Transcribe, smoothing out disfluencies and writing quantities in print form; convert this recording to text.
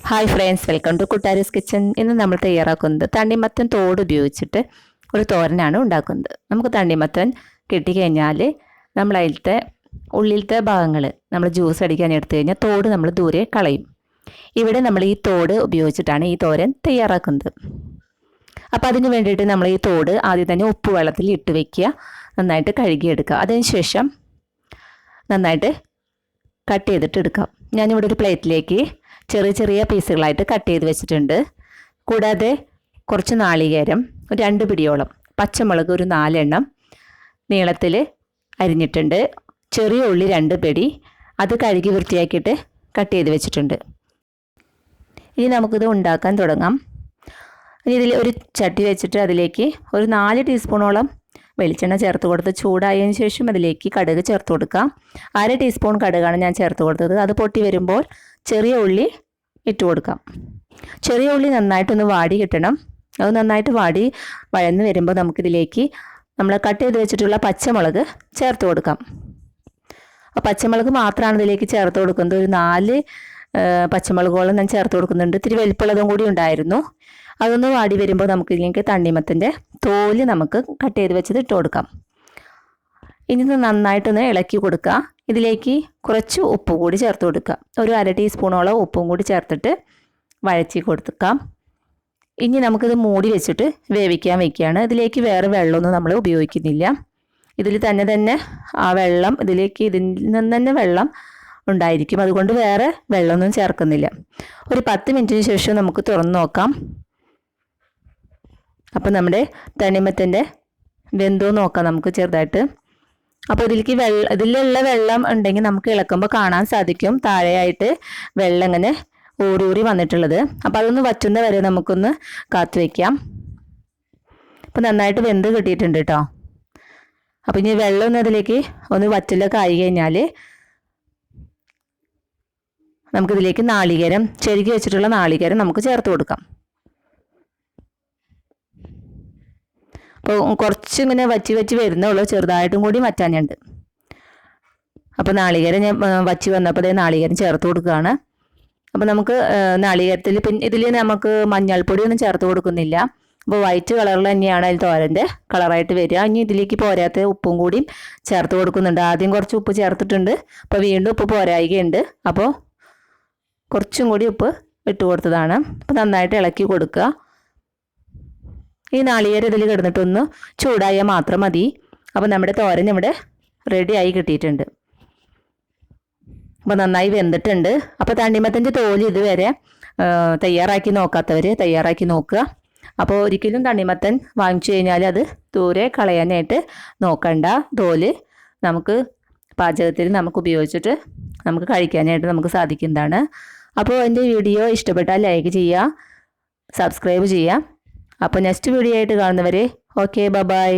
Hi friends, welcome to Kuttaroos kitchen. ഇന്ന് നമ്മൾ തയ്യാറാക്കുന്നത് തണ്ണിമത്തൻ തോട് ഉപയോഗിച്ചിട്ട് ഒരു തോരനാണ് ഉണ്ടാക്കുന്നത്. നമുക്ക് തണ്ണിമത്തൻ കിട്ടിക്കഴിഞ്ഞാൽ നമ്മൾ അതിലത്തെ ഉള്ളിലത്തെ ഭാഗങ്ങൾ നമ്മൾ ജ്യൂസ് അടിക്കാൻ എടുത്തു കഴിഞ്ഞാൽ തോട് നമ്മൾ ദൂരെ കളയും. ഇവിടെ നമ്മൾ ഈ തോട് ഉപയോഗിച്ചിട്ടാണ് ഈ തോരൻ തയ്യാറാക്കുന്നത്. അപ്പോൾ അതിന് വേണ്ടിയിട്ട് നമ്മൾ ഈ തോട് ആദ്യം തന്നെ ഉപ്പ് വെള്ളത്തിൽ ഇട്ട് വയ്ക്കുക, നന്നായിട്ട് കഴുകിയെടുക്കുക. അതിനുശേഷം നന്നായിട്ട് കട്ട് ചെയ്തിട്ട് എടുക്കാം. ഞാനിവിടെ ഒരു പ്ലേറ്റിലേക്ക് ചെറിയ ചെറിയ പീസുകളായിട്ട് കട്ട് ചെയ്ത് വെച്ചിട്ടുണ്ട്. കൂടാതെ കുറച്ച് നാളികേരം, 2 പിടിയോളം, പച്ചമുളക് ഒരു 4 എണ്ണം നീളത്തിൽ അരിഞ്ഞിട്ടുണ്ട്, ചെറിയ ഉള്ളി 2 പിടി, അത് കഴുകി വൃത്തിയാക്കിയിട്ട് കട്ട് ചെയ്ത് വെച്ചിട്ടുണ്ട്. ഇനി നമുക്കിത് ഉണ്ടാക്കാൻ തുടങ്ങാം. ഇനി ഇതിൽ ഒരു ചട്ടി വെച്ചിട്ട് അതിലേക്ക് ഒരു 4 ടീസ്പൂണോളം വെളിച്ചെണ്ണ ചേർത്ത് കൊടുത്ത് ചൂടായതിനു ശേഷം അതിലേക്ക് കടുക് ചേർത്ത് കൊടുക്കാം. 1/2 ടീസ്പൂൺ കടുകാണ് ഞാൻ ചേർത്ത് കൊടുത്തത്. അത് പൊട്ടി വരുമ്പോൾ ചെറിയ ഉള്ളി ഇട്ട് കൊടുക്കാം. ചെറിയ ഉള്ളി നന്നായിട്ടൊന്ന് വാടി കിട്ടണം. അത് നന്നായിട്ട് വഴന്ന് വരുമ്പോൾ നമുക്കിതിലേക്ക് നമ്മൾ കട്ട് ചെയ്ത് വെച്ചിട്ടുള്ള പച്ചമുളക് ചേർത്ത് കൊടുക്കാം. പച്ചമുളക് മാത്രമാണ് ഇതിലേക്ക് ചേർത്ത് കൊടുക്കുന്നത്. ഒരു 4 പച്ചമുളകോളം ഞാൻ ചേർത്ത് കൊടുക്കുന്നുണ്ട്. ഇത്തിരി വലിപ്പമുള്ളതും കൂടി ഉണ്ടായിരുന്നു. അതൊന്ന് വാടി വരുമ്പോൾ നമുക്കിതിലേക്ക് തണ്ണിമത്തൻ്റെ തോല് നമുക്ക് കട്ട് ചെയ്ത് വെച്ചത് ഇട്ട് കൊടുക്കാം. ഇനി ഇത് നന്നായിട്ടൊന്ന് ഇളക്കി കൊടുക്കുക. ഇതിലേക്ക് കുറച്ച് ഉപ്പ് കൂടി ചേർത്ത് കൊടുക്കുക. ഒരു 1/2 ടീസ്പൂണോളം ഉപ്പും കൂടി ചേർത്തിട്ട് വഴറ്റി കൊടുക്കാം. ഇനി നമുക്കിത് മൂടി വെച്ചിട്ട് വേവിക്കാൻ വയ്ക്കുകയാണ്. ഇതിലേക്ക് വേറെ വെള്ളമൊന്നും നമ്മൾ ഉപയോഗിക്കുന്നില്ല. ഇതിൽ തന്നെ ആ വെള്ളം ഇതിലേക്ക് ഇതിൽ നിന്ന് തന്നെ വെള്ളം ഉണ്ടായിരിക്കും. അതുകൊണ്ട് വേറെ വെള്ളമൊന്നും ചേർക്കുന്നില്ല. ഒരു 10 മിനിറ്റിന് ശേഷം നമുക്ക് തുറന്ന് നോക്കാം. അപ്പോൾ നമ്മുടെ തണ്ണിമത്തൻ്റെ വെന്തോ നോക്കാം നമുക്ക് ചെറുതായിട്ട്. അപ്പോൾ ഇതിലുള്ള വെള്ളം ഉണ്ടെങ്കിൽ നമുക്ക് ഇളക്കുമ്പോൾ കാണാൻ സാധിക്കും താഴെയായിട്ട് വെള്ളം ഇങ്ങനെ ഊറി വന്നിട്ടുള്ളത്. അപ്പോൾ അതൊന്ന് വറ്റുന്ന വരെ നമുക്കൊന്ന് കാത്തു വയ്ക്കാം. അപ്പോൾ നന്നായിട്ട് വെന്ത് കിട്ടിയിട്ടുണ്ട് കേട്ടോ. അപ്പോൾ ഇനി വെള്ളം ഒന്ന് അതിലേക്ക് ഒന്ന് വറ്റലൊക്കെ ആയി കഴിഞ്ഞാൽ നമുക്കിതിലേക്ക് നാളികേരം, ചെരുകി വെച്ചിട്ടുള്ള നാളികേരം നമുക്ക് ചേർത്ത് കൊടുക്കാം. അപ്പോൾ കുറച്ച് ഇങ്ങനെ വറ്റി വരുന്നുള്ളൂ, ചെറുതായിട്ടും കൂടി വറ്റാനുണ്ട്. അപ്പോൾ നാളികേരം ഞാൻ വറ്റി വന്നപ്പോൾ അതേ നാളികേരം ചേർത്ത് കൊടുക്കുകയാണ്. അപ്പോൾ നമുക്ക് നാളികേരത്തിൽ പിന്നെ ഇതിൽ നമുക്ക് മഞ്ഞൾപ്പൊടിയൊന്നും ചേർത്ത് കൊടുക്കുന്നില്ല. അപ്പോൾ വൈറ്റ് കളറിൽ തന്നെയാണ് അതിൽ തോരൻ്റെ കളറായിട്ട് വരിക. ഇനി ഇതിലേക്ക് പോരാത്ത ഉപ്പും കൂടി ചേർത്ത് കൊടുക്കുന്നുണ്ട്. ആദ്യം കുറച്ച് ഉപ്പ് ചേർത്തിട്ടുണ്ട്, അപ്പോൾ വീണ്ടും ഉപ്പ് പോരായികയുണ്ട്. അപ്പോൾ കുറച്ചും കൂടി ഉപ്പ് ഇട്ട് കൊടുത്തതാണ്. അപ്പോൾ നന്നായിട്ട് ഇളക്കി കൊടുക്കുക. ഈ നാളികേരം ഇതിൽ കിടന്നിട്ടൊന്ന് ചൂടായാൽ മാത്രം മതി. അപ്പോൾ നമ്മുടെ തോരൻ ഇവിടെ റെഡി ആയി കിട്ടിയിട്ടുണ്ട്. അപ്പോൾ നന്നായി വെന്തിട്ടുണ്ട്. അപ്പോൾ തണ്ണിമത്തൻ്റെ തോല് ഇതുവരെ തയ്യാറാക്കി നോക്കാത്തവർ തയ്യാറാക്കി നോക്കുക. അപ്പോൾ ഒരിക്കലും തണ്ണിമത്തൻ വാങ്ങിച്ചു കഴിഞ്ഞാൽ അത് ദൂരെ കളയാനായിട്ട് നോക്കണ്ട. തോല് നമുക്ക് പാചകത്തിൽ നമുക്ക് ഉപയോഗിച്ചിട്ട് നമുക്ക് കഴിക്കാനായിട്ട് നമുക്ക് സാധിക്കുന്നതാണ്. അപ്പോൾ എൻ്റെ വീഡിയോ ഇഷ്ടപ്പെട്ടാൽ ലൈക്ക് ചെയ്യുക, സബ്സ്ക്രൈബ് ചെയ്യുക. അപ്പോൾ നെക്സ്റ്റ് വീഡിയോ ആയിട്ട് കാണുന്നവരെ ഓക്കെ, ബൈ.